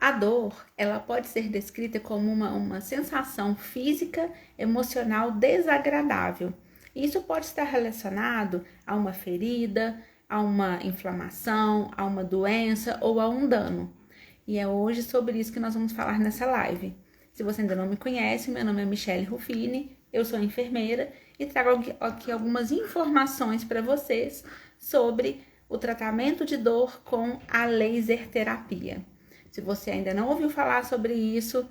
A dor, ela pode ser descrita como uma sensação física, emocional desagradável. Isso pode estar relacionado a uma ferida, a uma inflamação, a uma doença ou a um dano. E é hoje sobre isso que nós vamos falar nessa live. Se você ainda não me conhece, meu nome é Michele Ruffini, eu sou enfermeira e trago aqui algumas informações para vocês sobre o tratamento de dor com a laser terapia. Se você ainda não ouviu falar sobre isso,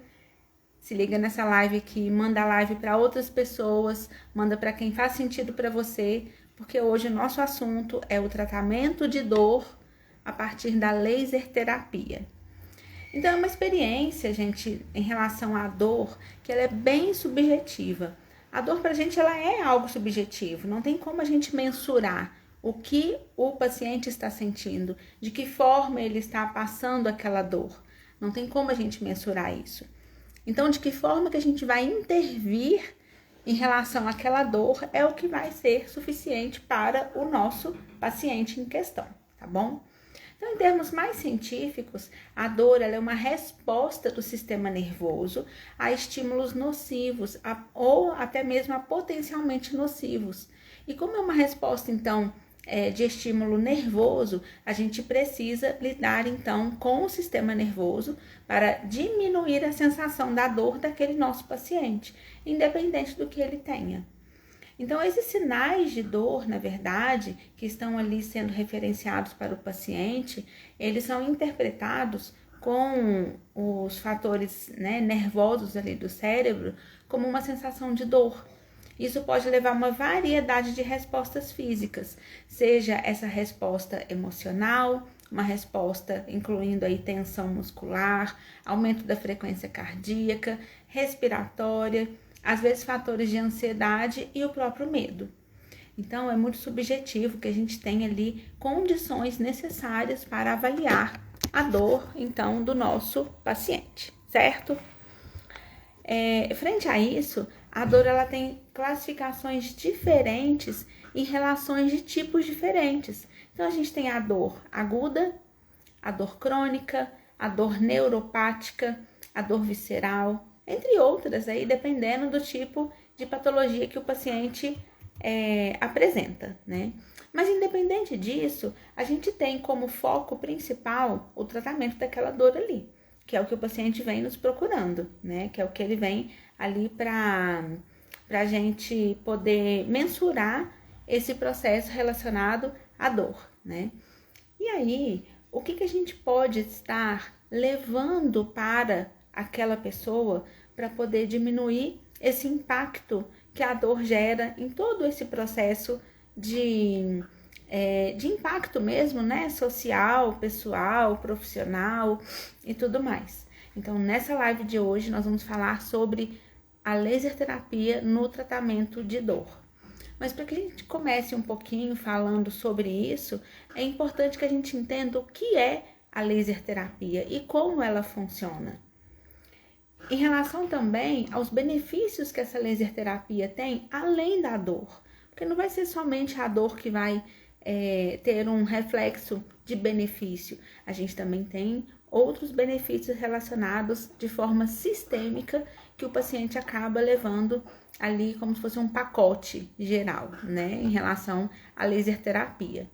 se liga nessa live aqui, manda a live para outras pessoas, manda para quem faz sentido para você, porque hoje o nosso assunto é o tratamento de dor a partir da laser terapia. Então é uma experiência, gente, em relação à dor, que ela é bem subjetiva. A dor pra gente, ela é algo subjetivo, não tem como a gente mensurar o que o paciente está sentindo, de que forma ele está passando aquela dor. Não tem como a gente mensurar isso. Então, de que forma que a gente vai intervir em relação àquela dor é o que vai ser suficiente para o nosso paciente em questão, tá bom? Então, em termos mais científicos, a dor ela é uma resposta do sistema nervoso a estímulos nocivos ou até mesmo a potencialmente nocivos. E como é uma resposta, então, de estímulo nervoso, a gente precisa lidar, então, com o sistema nervoso para diminuir a sensação da dor daquele nosso paciente, independente do que ele tenha. Então, esses sinais de dor, na verdade, que estão ali sendo referenciados para o paciente, eles são interpretados com os fatores nervosos ali do cérebro como uma sensação de dor. Isso pode levar a uma variedade de respostas físicas, seja essa resposta emocional, uma resposta incluindo aí tensão muscular, aumento da frequência cardíaca, respiratória, às vezes fatores de ansiedade e o próprio medo. Então, é muito subjetivo que a gente tenha ali condições necessárias para avaliar a dor, então, do nosso paciente, certo? Frente a isso, a dor ela tem classificações diferentes em relações de tipos diferentes. Então, a gente tem a dor aguda, a dor crônica, a dor neuropática, a dor visceral, entre outras, aí, dependendo do tipo de patologia que o paciente apresenta, né? Mas independente disso, a gente tem como foco principal o tratamento daquela dor ali, que é o que o paciente vem nos procurando, né? Que é o que ele vem ali para a gente poder mensurar esse processo relacionado à dor, né? E aí, o que a gente pode estar levando para aquela pessoa para poder diminuir esse impacto que a dor gera em todo esse processo de impacto mesmo, né? Social, pessoal, profissional e tudo mais. Então, nessa live de hoje, nós vamos falar sobre a laser terapia no tratamento de dor. Mas para que a gente comece um pouquinho falando sobre isso, é importante que a gente entenda o que é a laser terapia e como ela funciona. Em relação também aos benefícios que essa laser terapia tem, além da dor. Porque não vai ser somente a dor que vai ter um reflexo de benefício. A gente também tem outros benefícios relacionados de forma sistêmica que o paciente acaba levando ali como se fosse um pacote geral, né, em relação à laser terapia.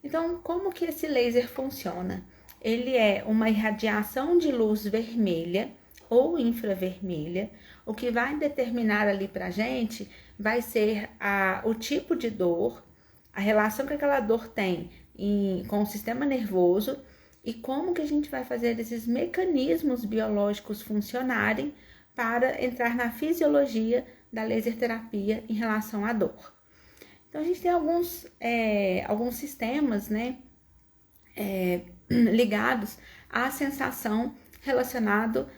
Então, como que esse laser funciona? Ele é uma irradiação de luz vermelha ou infravermelha. O que vai determinar ali pra gente vai ser o tipo de dor, a relação que aquela dor tem com o sistema nervoso e como que a gente vai fazer esses mecanismos biológicos funcionarem para entrar na fisiologia da laser terapia em relação à dor. Então, a gente tem alguns sistemas, né, ligados à sensação relacionado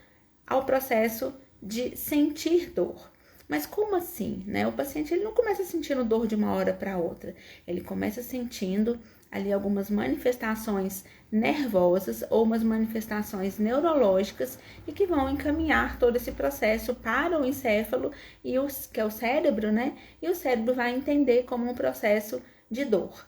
ao processo de sentir dor. Mas como assim, né? O paciente ele não começa sentindo dor de uma hora para outra. Ele começa sentindo ali algumas manifestações nervosas ou umas manifestações neurológicas e que vão encaminhar todo esse processo para o encéfalo, que é o cérebro, né? E o cérebro vai entender como um processo de dor.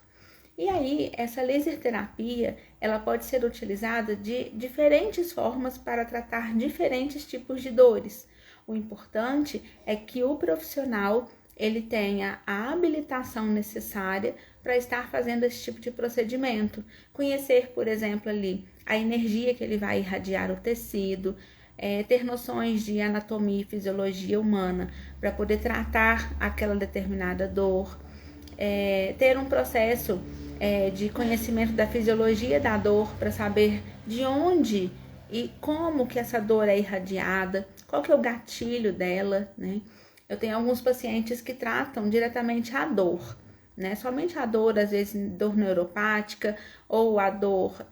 E aí, essa laser terapia, ela pode ser utilizada de diferentes formas para tratar diferentes tipos de dores. O importante é que o profissional ele tenha a habilitação necessária para estar fazendo esse tipo de procedimento. Conhecer, por exemplo, ali a energia que ele vai irradiar o tecido, ter noções de anatomia e fisiologia humana para poder tratar aquela determinada dor, ter um processo de conhecimento da fisiologia da dor para saber de onde e como que essa dor é irradiada, qual que é o gatilho dela, né? Eu tenho alguns pacientes que tratam diretamente a dor, né? Somente a dor, às vezes dor neuropática ou a dor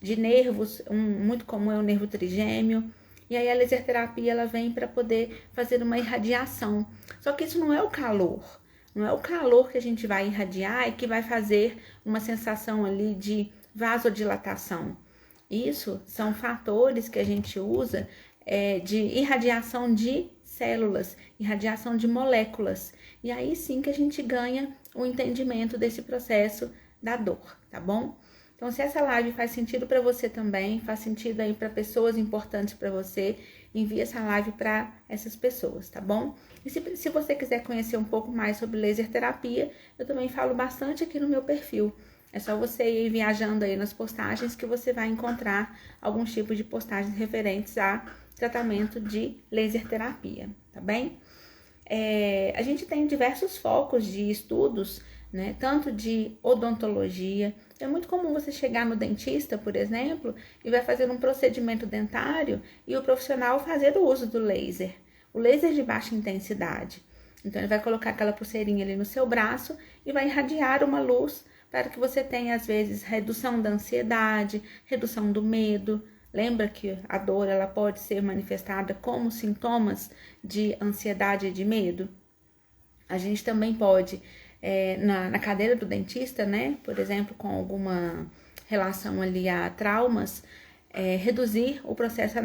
de nervos, muito comum é o nervo trigêmeo. E aí a laser terapia ela vem para poder fazer uma irradiação. Só que isso não é o calor. Não é o calor que a gente vai irradiar e que vai fazer uma sensação ali de vasodilatação. Isso são fatores que a gente usa de irradiação de células, irradiação de moléculas. E aí sim que a gente ganha o entendimento desse processo da dor, tá bom? Então, se essa live faz sentido para você também, faz sentido aí para pessoas importantes para você, envie essa live para essas pessoas, tá bom? E se você quiser conhecer um pouco mais sobre laser terapia, eu também falo bastante aqui no meu perfil. É só você ir viajando aí nas postagens que você vai encontrar alguns tipos de postagens referentes a tratamento de laser terapia, tá bem? A gente tem diversos focos de estudos, né? Tanto de odontologia. É muito comum você chegar no dentista, por exemplo, e vai fazer um procedimento dentário e o profissional fazer o uso do laser. O laser de baixa intensidade. Então, ele vai colocar aquela pulseirinha ali no seu braço e vai irradiar uma luz para que você tenha, às vezes, redução da ansiedade, redução do medo. Lembra que a dor ela pode ser manifestada como sintomas de ansiedade e de medo? A gente também pode, na cadeira do dentista, né, por exemplo, com alguma relação ali a traumas, reduzir o processo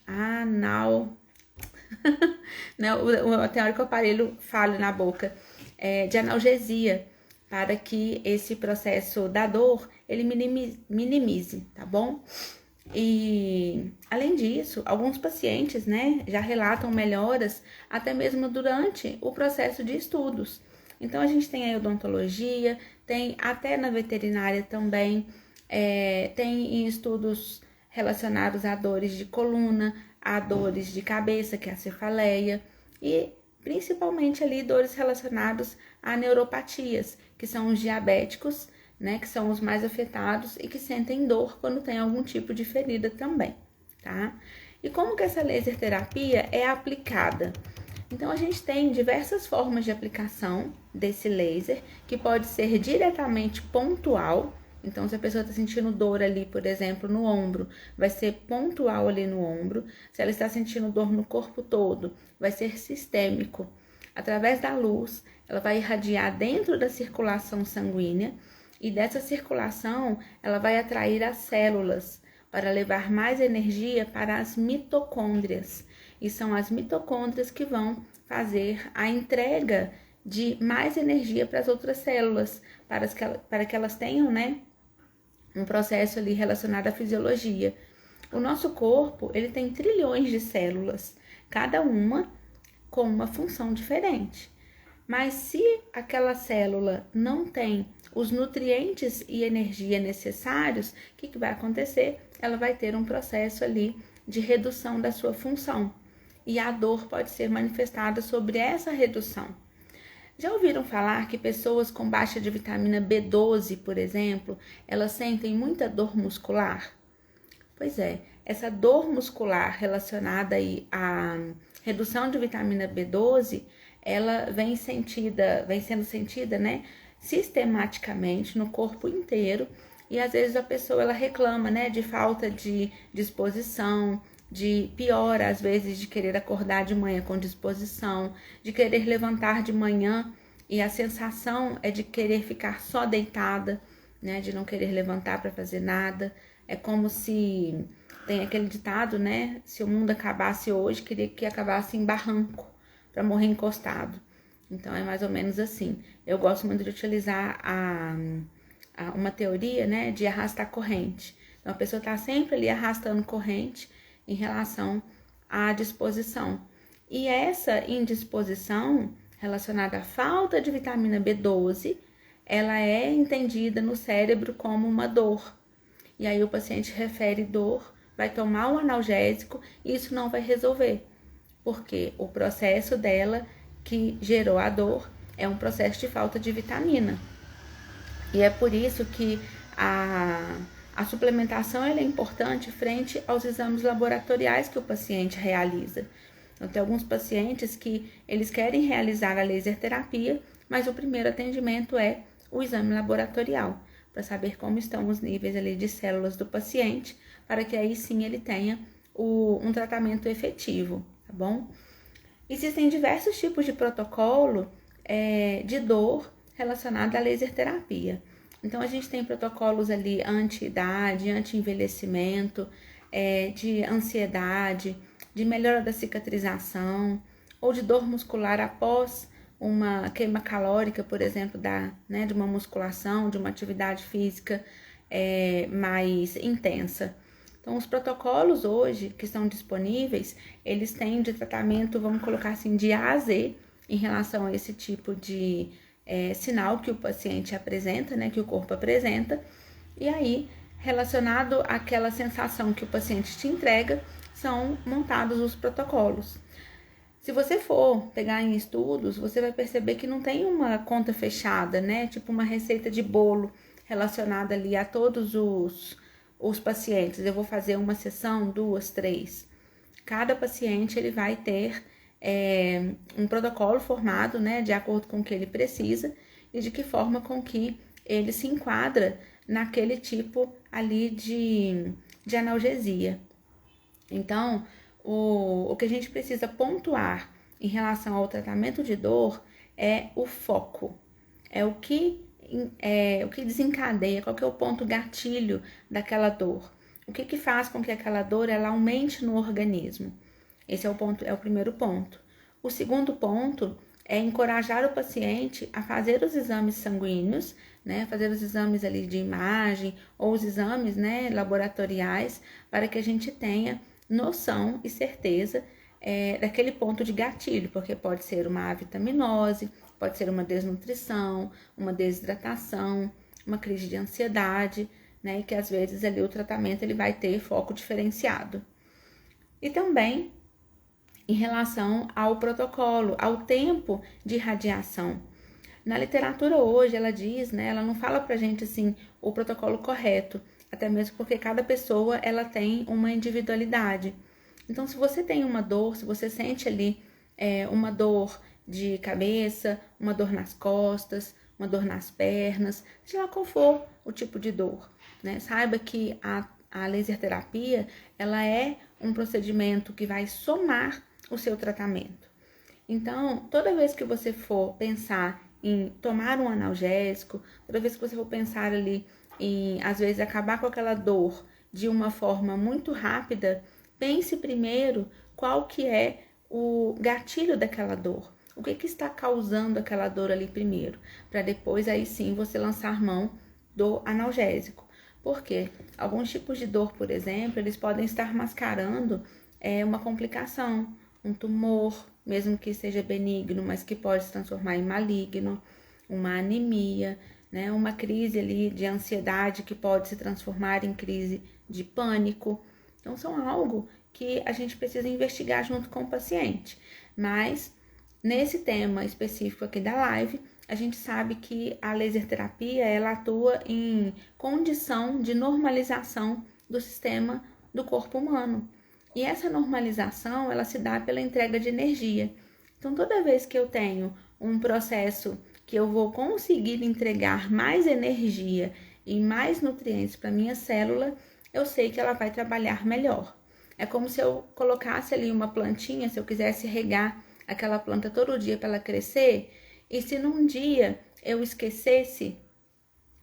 anal né, tem hora que o aparelho falha na boca, de analgesia, para que esse processo da dor, ele minimize, tá bom? E, além disso, alguns pacientes, né, já relatam melhoras até mesmo durante o processo de estudos. Então, a gente tem a odontologia, tem até na veterinária também, tem em estudos relacionados a dores de coluna, a dores de cabeça, que é a cefaleia, e principalmente ali dores relacionadas a neuropatias, que são os diabéticos, né, que são os mais afetados e que sentem dor quando tem algum tipo de ferida também, tá? E como que essa laser terapia é aplicada? Então, a gente tem diversas formas de aplicação desse laser, que pode ser diretamente pontual. Então, se a pessoa está sentindo dor ali, por exemplo, no ombro, vai ser pontual ali no ombro. Se ela está sentindo dor no corpo todo, vai ser sistêmico. Através da luz, ela vai irradiar dentro da circulação sanguínea e dessa circulação ela vai atrair as células para levar mais energia para as mitocôndrias. E são as mitocôndrias que vão fazer a entrega de mais energia para as outras células, para que elas tenham, né, um processo ali relacionado à fisiologia. O nosso corpo, ele tem trilhões de células, cada uma com uma função diferente. Mas se aquela célula não tem os nutrientes e energia necessários, o que vai acontecer? Ela vai ter um processo ali de redução da sua função. E a dor pode ser manifestada sobre essa redução. Já ouviram falar que pessoas com baixa de vitamina B12, por exemplo, elas sentem muita dor muscular? Pois é, essa dor muscular relacionada aí à redução de vitamina B12, ela vem sendo sentida, né, sistematicamente no corpo inteiro, e às vezes a pessoa ela reclama, né, de falta de disposição, de piora às vezes de querer acordar de manhã com disposição, de querer levantar de manhã e a sensação é de querer ficar só deitada, né, de não querer levantar para fazer nada. É como se tem aquele ditado, né, se o mundo acabasse hoje, queria que acabasse em barranco para morrer encostado. Então é mais ou menos assim. Eu gosto muito de utilizar uma teoria, né, de arrastar corrente. Então, a pessoa está sempre ali arrastando corrente em relação à disposição. E essa indisposição relacionada à falta de vitamina B12, ela é entendida no cérebro como uma dor. E aí o paciente refere dor, vai tomar o analgésico e isso não vai resolver, porque o processo dela que gerou a dor é um processo de falta de vitamina. E é por isso que a suplementação ela é importante frente aos exames laboratoriais que o paciente realiza. Então, tem alguns pacientes que eles querem realizar a laser terapia, mas o primeiro atendimento é o exame laboratorial, para saber como estão os níveis ali de células do paciente, para que aí sim ele tenha um tratamento efetivo, tá bom? Existem diversos tipos de protocolo de dor relacionado à laser terapia. Então, a gente tem protocolos ali anti-idade, anti-envelhecimento, de ansiedade, de melhora da cicatrização, ou de dor muscular após uma queima calórica, por exemplo, de uma musculação, de uma atividade física mais intensa. Então, os protocolos hoje que estão disponíveis, eles têm de tratamento, vamos colocar assim, de A a Z, em relação a esse tipo de sinal que o paciente apresenta, né, que o corpo apresenta, e aí, relacionado àquela sensação que o paciente te entrega, são montados os protocolos. Se você for pegar em estudos, você vai perceber que não tem uma conta fechada, né, tipo uma receita de bolo relacionada ali a todos os pacientes. Eu vou fazer uma sessão, 2, 3. Cada paciente ele vai ter um protocolo formado, né, de acordo com o que ele precisa e de que forma com que ele se enquadra naquele tipo ali de analgesia. Então, o que a gente precisa pontuar em relação ao tratamento de dor é o foco, é o que desencadeia, qual que é o ponto gatilho daquela dor, o que faz com que aquela dor ela aumente no organismo. Esse é o primeiro ponto. O segundo ponto é encorajar o paciente a fazer os exames sanguíneos, né, fazer os exames ali de imagem ou os exames, né, laboratoriais, para que a gente tenha noção e certeza daquele ponto de gatilho, porque pode ser uma avitaminose, pode ser uma desnutrição, uma desidratação, uma crise de ansiedade, né, e que às vezes ali o tratamento ele vai ter foco diferenciado. E também em relação ao protocolo, ao tempo de radiação. Na literatura hoje, ela diz, né, ela não fala pra gente assim o protocolo correto, até mesmo porque cada pessoa ela tem uma individualidade. Então, se você tem uma dor, se você sente ali uma dor de cabeça, uma dor nas costas, uma dor nas pernas, seja lá qual for o tipo de dor, né? Saiba que a laser terapia, ela é um procedimento que vai somar o seu tratamento. Então, toda vez que você for pensar em tomar um analgésico, toda vez que você for pensar ali em, às vezes, acabar com aquela dor de uma forma muito rápida, pense primeiro qual que é o gatilho daquela dor. O que está causando aquela dor ali primeiro, para depois aí sim você lançar mão do analgésico. Porque alguns tipos de dor, por exemplo, eles podem estar mascarando uma complicação, um tumor, mesmo que seja benigno, mas que pode se transformar em maligno, uma anemia, né? Uma crise ali de ansiedade que pode se transformar em crise de pânico. Então, são algo que a gente precisa investigar junto com o paciente. Mas, nesse tema específico aqui da live, a gente sabe que a laser terapia, ela atua em condição de normalização do sistema do corpo humano. E essa normalização, ela se dá pela entrega de energia. Então, toda vez que eu tenho um processo que eu vou conseguir entregar mais energia e mais nutrientes para minha célula, eu sei que ela vai trabalhar melhor. É como se eu colocasse ali uma plantinha, se eu quisesse regar aquela planta todo dia para ela crescer, e se num dia eu esquecesse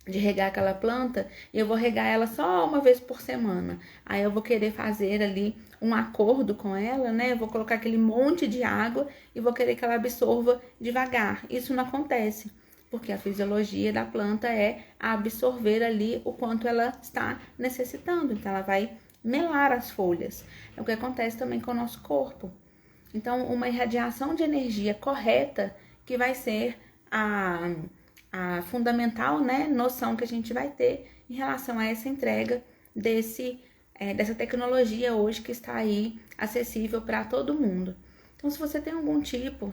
de regar aquela planta, eu vou regar ela só uma vez por semana. Aí eu vou querer fazer ali um acordo com ela, né? Eu vou colocar aquele monte de água e vou querer que ela absorva devagar. Isso não acontece. porque a fisiologia da planta é absorver ali o quanto ela está necessitando, então ela vai melar as folhas. É o que acontece também com o nosso corpo. Então, uma irradiação de energia correta que vai ser a fundamental, né, noção que a gente vai ter em relação a essa entrega dessa tecnologia hoje que está aí acessível para todo mundo. Então, se você tem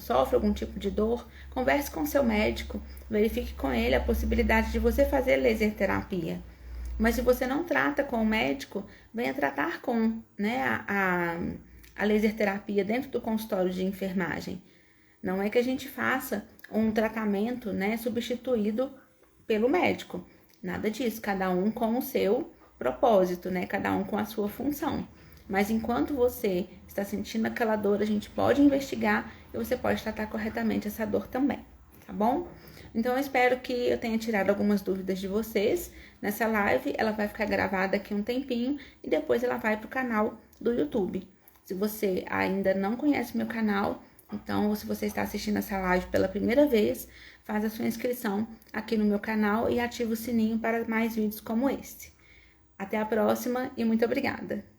sofre algum tipo de dor, converse com seu médico, verifique com ele a possibilidade de você fazer laser terapia. Mas se você não trata com o médico, venha tratar com, né, a laser terapia dentro do consultório de enfermagem. Não é que a gente faça um tratamento, né, substituído pelo médico. Nada disso, cada um com o seu propósito, né, cada um com a sua função. Mas enquanto você está sentindo aquela dor, a gente pode investigar e você pode tratar corretamente essa dor também, tá bom? Então, eu espero que eu tenha tirado algumas dúvidas de vocês nessa live. Ela vai ficar gravada aqui um tempinho e depois ela vai para o canal do YouTube. Se você ainda não conhece meu canal, então, se você está assistindo essa live pela primeira vez, faz a sua inscrição aqui no meu canal e ativa o sininho para mais vídeos como este. Até a próxima e muito obrigada!